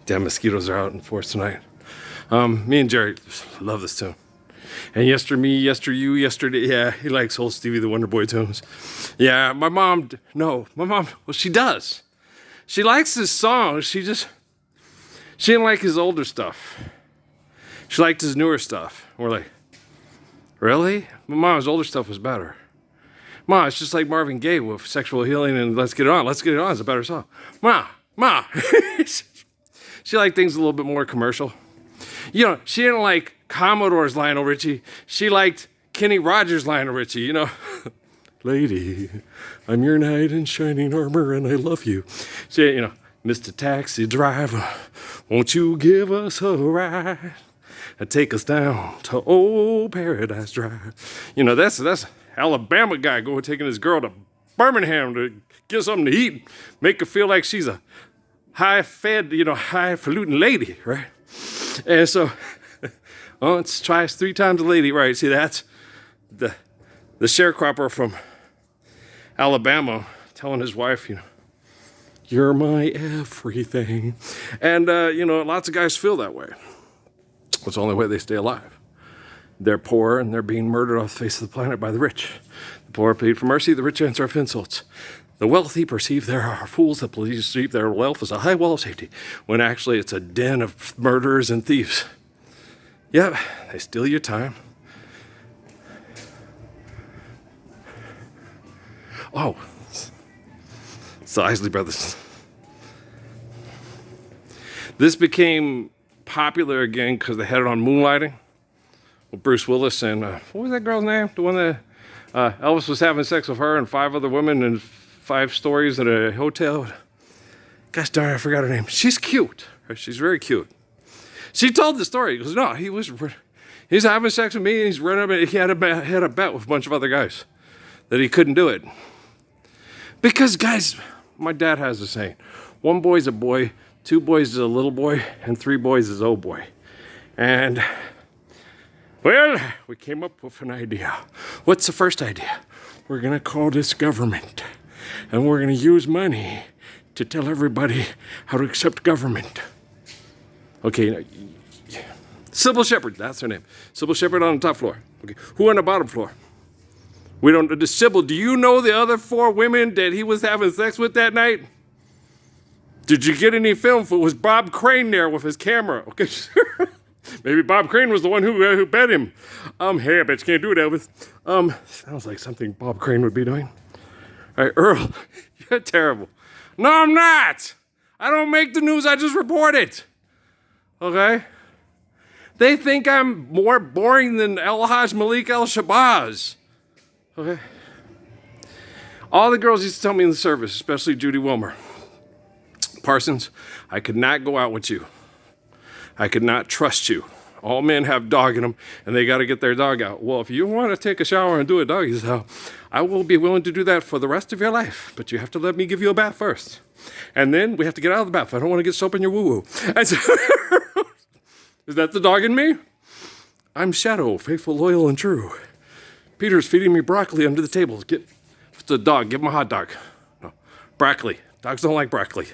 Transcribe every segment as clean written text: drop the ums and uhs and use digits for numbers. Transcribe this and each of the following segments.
Damn mosquitoes are out in force tonight. Me and Jerry love this tune. And Yester Me, Yester You, Yesterday. Yeah, he likes old Stevie the Wonder Boy tunes. Yeah, my mom, well, she does. She likes his songs. She didn't like his older stuff. She liked his newer stuff. We're like, really? My mom's older stuff was better. Ma, it's just like Marvin Gaye with Sexual Healing and Let's Get It On. Let's Get It On is a better song. Ma. She liked things a little bit more commercial. You know, she didn't like Commodore's Lionel Richie. She liked Kenny Rogers' Lionel Richie, you know. Lady, I'm your knight in shining armor and I love you. She, you know, Mr. Taxi Driver, won't you give us a ride and take us down to old Paradise Drive? You know, that's Alabama guy going taking his girl to Birmingham to get something to eat, make her feel like she's a high-fed, highfalutin lady, right? And so, let's try us 3 times a lady, right? See, that's the sharecropper from Alabama telling his wife, you're my everything. And, lots of guys feel that way. It's the only way they stay alive. They're poor and they're being murdered off the face of the planet by the rich. The poor plead for mercy, the rich answer with insults. The wealthy perceive there are fools that perceive their wealth as a high wall of safety, when actually it's a den of murderers and thieves. Yep, they steal your time. Oh, it's the Isley Brothers. This became popular again because they had it on Moonlighting with Bruce Willis and what was that girl's name? The one that Elvis was having sex with her and 5 other women and 5 stories at a hotel. Gosh darn, I forgot her name. She's cute. She's very cute. She told the story. He goes, no, he's having sex with me and he's running up. He had a bet with a bunch of other guys that he couldn't do it. Because, guys, my dad has a saying, 1 boy's a boy, 2 boys is a little boy, and 3 boys is old boy. And, well, we came up with an idea. What's the first idea? We're going to call this government, and we're going to use money to tell everybody how to accept government. Okay, now, Sybil Shepherd, that's her name. Sybil Shepherd on the top floor. Okay, who on the bottom floor? We don't know. Sybil, do you know the other 4 women that he was having sex with that night? Did you get any film? Was Bob Crane there with his camera? Okay, maybe Bob Crane was the one who bet him. Hey, I bet you can't do it, Elvis. Sounds like something Bob Crane would be doing. All right, Earl, you're terrible. No, I'm not. I don't make the news. I just report it. Okay? They think I'm more boring than El Haj Malik El Shabazz. Okay? All the girls used to tell me in the service, especially Judy Wilmer, Parsons, I could not go out with you. I could not trust you. All men have dog in them, and they got to get their dog out. Well, if you want to take a shower and do a doggy style, I will be willing to do that for the rest of your life, but you have to let me give you a bath first. And then we have to get out of the bath. I don't want to get soap in your woo-woo. And so, is that the dog in me? I'm Shadow, faithful, loyal, and true. Peter's feeding me broccoli under the table. Get the dog. Give him a hot dog. No, broccoli. Dogs don't like broccoli.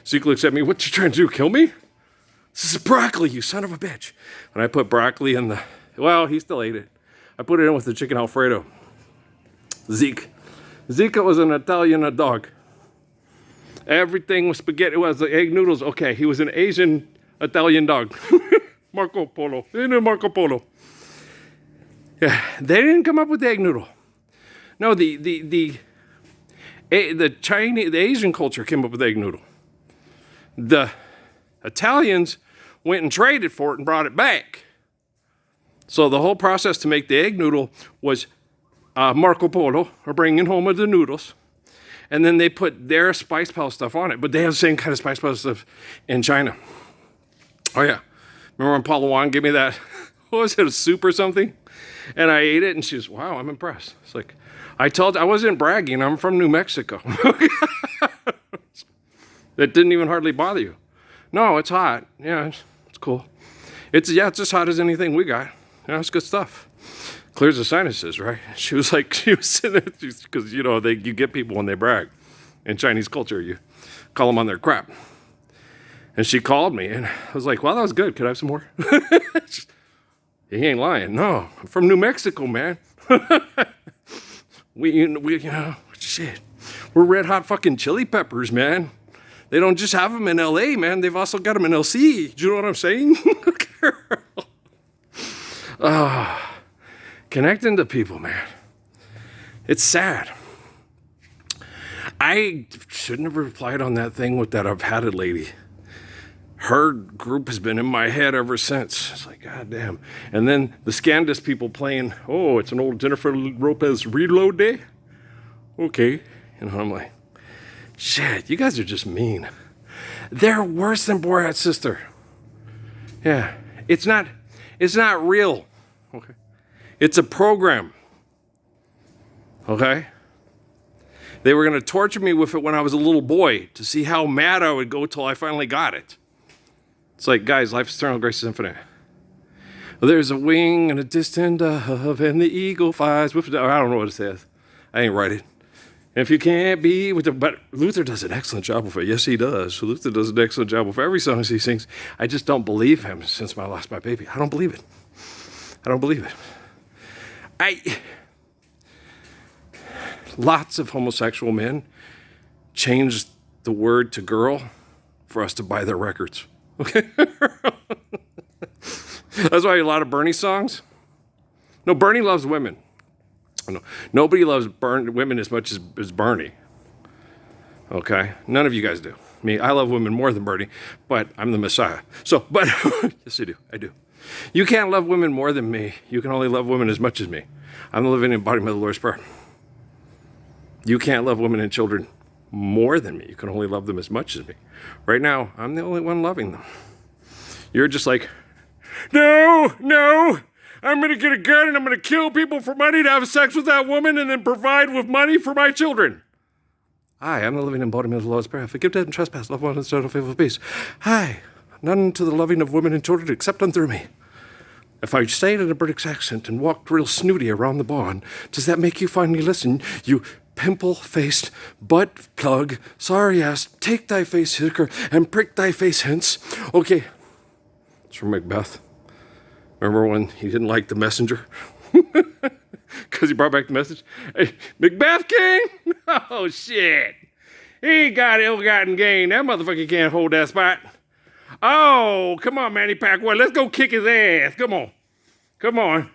Zeke looks at me. What you trying to do? Kill me? This is broccoli, you son of a bitch. And I put broccoli in he still ate it. I put it in with the chicken Alfredo. Zeke was an Italian dog. Everything was spaghetti. It was the egg noodles. Okay, he was an Asian Italian dog. Marco Polo. Marco Polo. Yeah, they didn't come up with the egg noodle. No, the Asian culture came up with the egg noodle. The Italians went and traded for it and brought it back. So the whole process to make the egg noodle was Marco Polo, or bringing home of the noodles. And then they put their Spice Palace stuff on it. But they have the same kind of Spice Palace stuff in China. Oh, yeah. Remember when Paula Wong gave me that, what was it, a soup or something? And I ate it, and she was, wow, I'm impressed. It's like, I wasn't bragging. I'm from New Mexico. That didn't even hardly bother you. No, it's hot. Yeah, it's cool. It's as hot as anything we got. Yeah, it's good stuff. Clears the sinuses, right? She was sitting there, because, you get people when they brag. In Chinese culture, you call them on their crap. And she called me, and I was like, well, that was good. Could I have some more? He ain't lying. No, I'm from New Mexico, man. Shit. We're red hot fucking chili peppers, man. They don't just have them in LA, man. They've also got them in LC. Do you know what I'm saying? Connecting to people, man. It's sad. I shouldn't have replied on that thing with that I've had it lady. Her group has been in my head ever since. It's like, God damn. And then the Scandus people playing, oh, it's an old Jennifer Lopez reload day? Okay. And I'm like, shit, you guys are just mean. They're worse than Borat's sister. Yeah. It's not real. Okay. It's a program. Okay? They were going to torture me with it when I was a little boy to see how mad I would go till I finally got it. It's like, guys, life is eternal, grace is infinite. Well, there's a wing and a distant dove, and the eagle flies with... I don't know what it says. I ain't write it. If you can't be with the... But Luther does an excellent job with it. Yes, he does. Luther does an excellent job with every song he sings. I just don't believe him since I lost my baby. I don't believe it. I don't believe it. Lots of homosexual men changed the word to girl for us to buy their records. Okay? That's why a lot of Bernie songs. No, Bernie loves women. No, nobody loves women as much as Bernie. Okay? None of you guys do. Me, I love women more than Bernie, but I'm the Messiah. But yes, I do. I do. You can't love women more than me. You can only love women as much as me. I'm the living embodiment of the Lord's Prayer. You can't love women and children more than me. You can only love them as much as me. Right now, I'm the only one loving them. You're just like, no, I'm going to get a gun and I'm going to kill people for money to have sex with that woman and then provide with money for my children. Hi, I'm the living embodiment of the Lord's Prayer. Forgive debt and trespass, love one and serve faithful peace. Hi, none to the loving of women and children except unto me. If I stayed in a British accent and walked real snooty around the barn, does that make you finally listen, you pimple-faced butt plug, sorry ass, take thy face hither and prick thy face hence? Okay, it's from Macbeth. Remember when he didn't like the messenger? Because he brought back the message? Hey, Macbeth King? Oh, shit. He got ill-gotten gain. That motherfucker can't hold that spot. Oh, come on, Manny Pacquiao. Let's go kick his ass. Come on. Come on.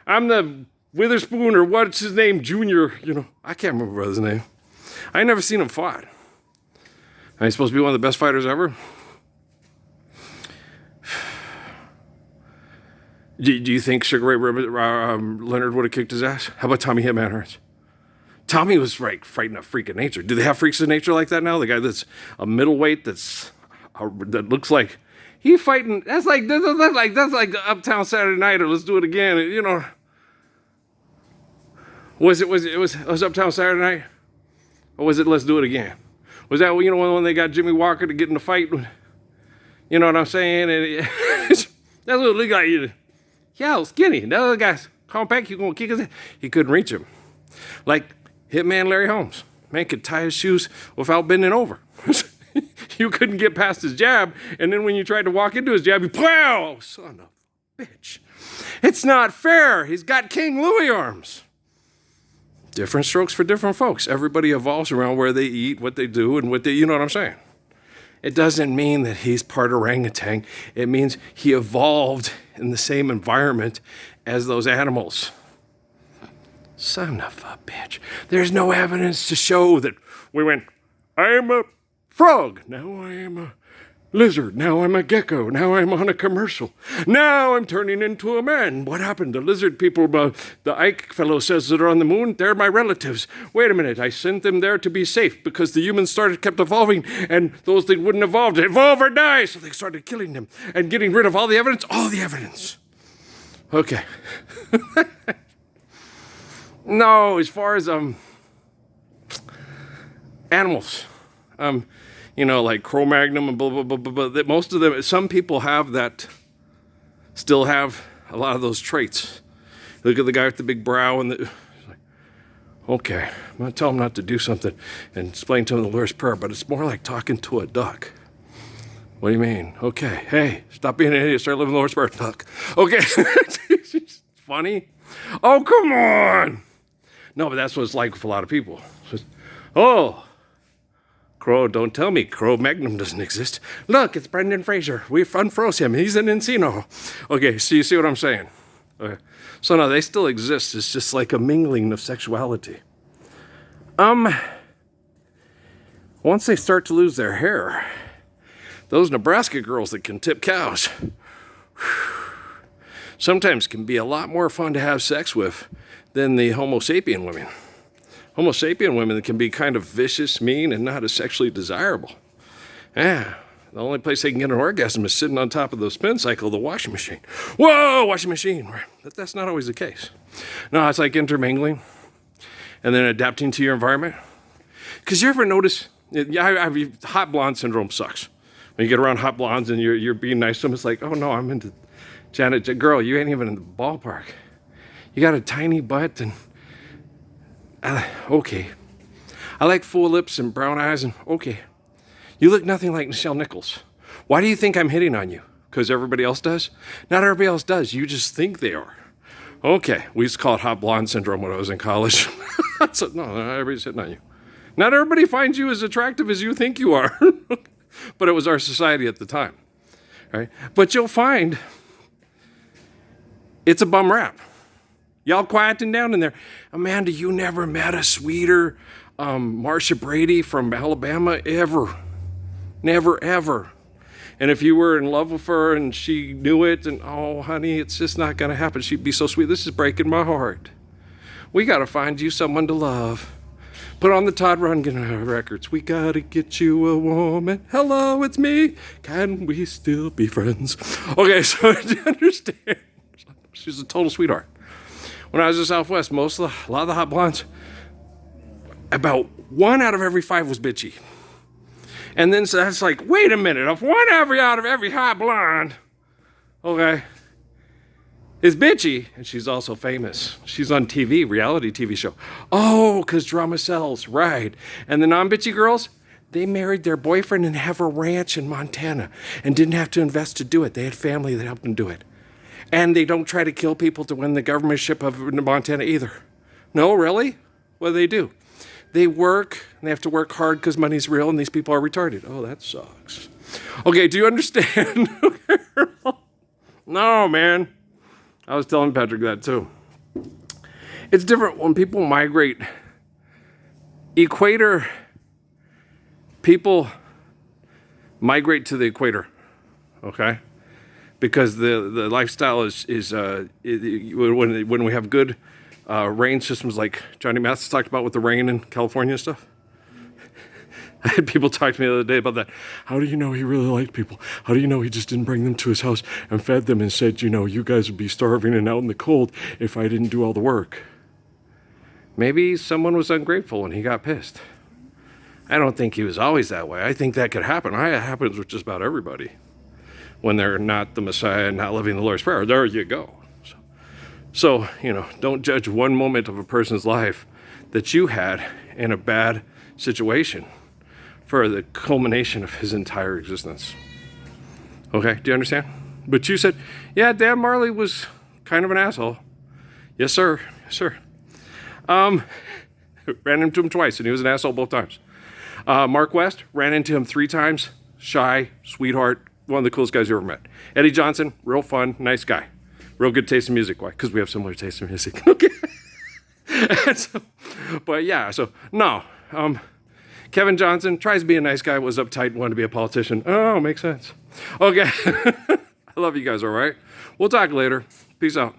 I'm the Witherspoon or what's his name, Junior. I can't remember brother's name. I ain't never seen him fight. And he's supposed to be one of the best fighters ever. Do you think Sugar Ray Leonard would have kicked his ass? How about Tommy Hitman Hearns? Tommy was fighting a freak of nature. Do they have freaks of nature like that now? The guy that's a middleweight that looks like he fighting. That's like Uptown Saturday Night or Let's Do It Again. Was it Uptown Saturday Night? Or was it Let's Do It Again? Was that when they got Jimmy Walker to get in the fight? You know what I'm saying? And that's what it looked like. Yeah, skinny. The other guy's compact. You gonna kick his ass? He couldn't reach him. Like Hitman Larry Holmes. Man could tie his shoes without bending over. You couldn't get past his jab, and then when you tried to walk into his jab, you pow! Son of a bitch. It's not fair. He's got King Louis arms. Different strokes for different folks. Everybody evolves around where they eat, what they do, and you know what I'm saying? It doesn't mean that he's part orangutan. It means he evolved in the same environment as those animals. Son of a bitch. There's no evidence to show that we went, I am a frog. Now I am a lizard. Now I'm a gecko. Now I'm on a commercial. Now I'm turning into a man. What happened? The lizard people, the Ike fellow says that are on the moon, they're my relatives. Wait a minute. I sent them there to be safe because the humans kept evolving, and those that wouldn't evolve or die. So they started killing them and getting rid of all the evidence. All the evidence. Okay. No, as far as animals, like Cro-Magnon and blah, blah, blah, blah, blah. Most of them, some people still have a lot of those traits. Look at the guy with the big brow and okay, I'm going to tell him not to do something and explain to him the Lord's Prayer, but it's more like talking to a duck. What do you mean? Okay, hey, stop being an idiot, start living the Lord's Prayer. Tuck. Okay, funny. Oh, come on. No, but that's what it's like with a lot of people. Just, oh, Crow, don't tell me Crow Magnum doesn't exist. Look, it's Brendan Fraser. We've unfroze him. He's an Encino. Okay, so you see what I'm saying? Okay. So no, they still exist. It's just like a mingling of sexuality. Once they start to lose their hair, those Nebraska girls that can tip cows, sometimes can be a lot more fun to have sex with than the Homo sapien women. Homo sapien women can be kind of vicious, mean, and not as sexually desirable. Yeah, the only place they can get an orgasm is sitting on top of the spin cycle of the washing machine. Whoa, washing machine. But that's not always the case. No, it's like intermingling and then adapting to your environment. Because you ever notice, hot blonde syndrome sucks. When you get around hot blondes and you're being nice to them, it's like, oh no, I'm into Janet. Girl, you ain't even in the ballpark. You got a tiny butt and, okay. I like full lips and brown eyes and, okay. You look nothing like Nichelle Nichols. Why do you think I'm hitting on you? Because everybody else does? Not everybody else does. You just think they are. Okay, we used to call it hot blonde syndrome when I was in college. So, no, everybody's hitting on you. Not everybody finds you as attractive as you think you are. But it was our society at the time. Right? But you'll find it's a bum rap. Y'all quieting down in there. Amanda, you never met a sweeter Marsha Brady from Alabama ever. Never, ever. And if you were in love with her and she knew it, and oh, honey, it's just not going to happen. She'd be so sweet. This is breaking my heart. We got to find you someone to love. Put on the Todd Rundgren records. We got to get you a woman. Hello, it's me. Can we still be friends? Okay, so you understand. She's a total sweetheart. When I was in Southwest, a lot of the hot blondes, about 1 out of every 5 was bitchy. And then so that's like, wait a minute, if 1 out of every hot blonde, okay, is bitchy, and she's also famous. She's on TV, reality TV show. Oh, because drama sells, right. And the non-bitchy girls, they married their boyfriend and have a ranch in Montana and didn't have to invest to do it. They had family that helped them do it. And they don't try to kill people to win the governorship of Montana either. No, really? What do? They work, and they have to work hard because money's real, and these people are retarded. Oh, that sucks. Okay, do you understand? No, man. I was telling Patrick that too. It's different when people migrate. People migrate to the equator, okay? Because the lifestyle is when we have good rain systems like Johnny Mathis talked about with the rain in California and stuff. I had people talk to me the other day about that. How do you know he really liked people? How do you know he just didn't bring them to his house and fed them and said, you know, you guys would be starving and out in the cold if I didn't do all the work? Maybe someone was ungrateful and he got pissed. I don't think he was always that way. I think that could happen. It happens with just about everybody. When they're not the Messiah and not living the Lord's Prayer. There you go. So, you know, don't judge one moment of a person's life that you had in a bad situation for the culmination of his entire existence. Okay, do you understand? But you said, yeah, Dan Marley was kind of an asshole. Yes, sir. Yes, sir. Ran into him twice, and he was an asshole both times. Mark West, ran into him 3 times. Shy, sweetheart, one of the coolest guys you ever met. Eddie Johnson, real fun, nice guy. Real good taste in music. Why? Because we have similar taste in music. Okay. No. Kevin Johnson tries to be a nice guy, was uptight, wanted to be a politician. Oh, makes sense. Okay. I love you guys, all right? We'll talk later. Peace out.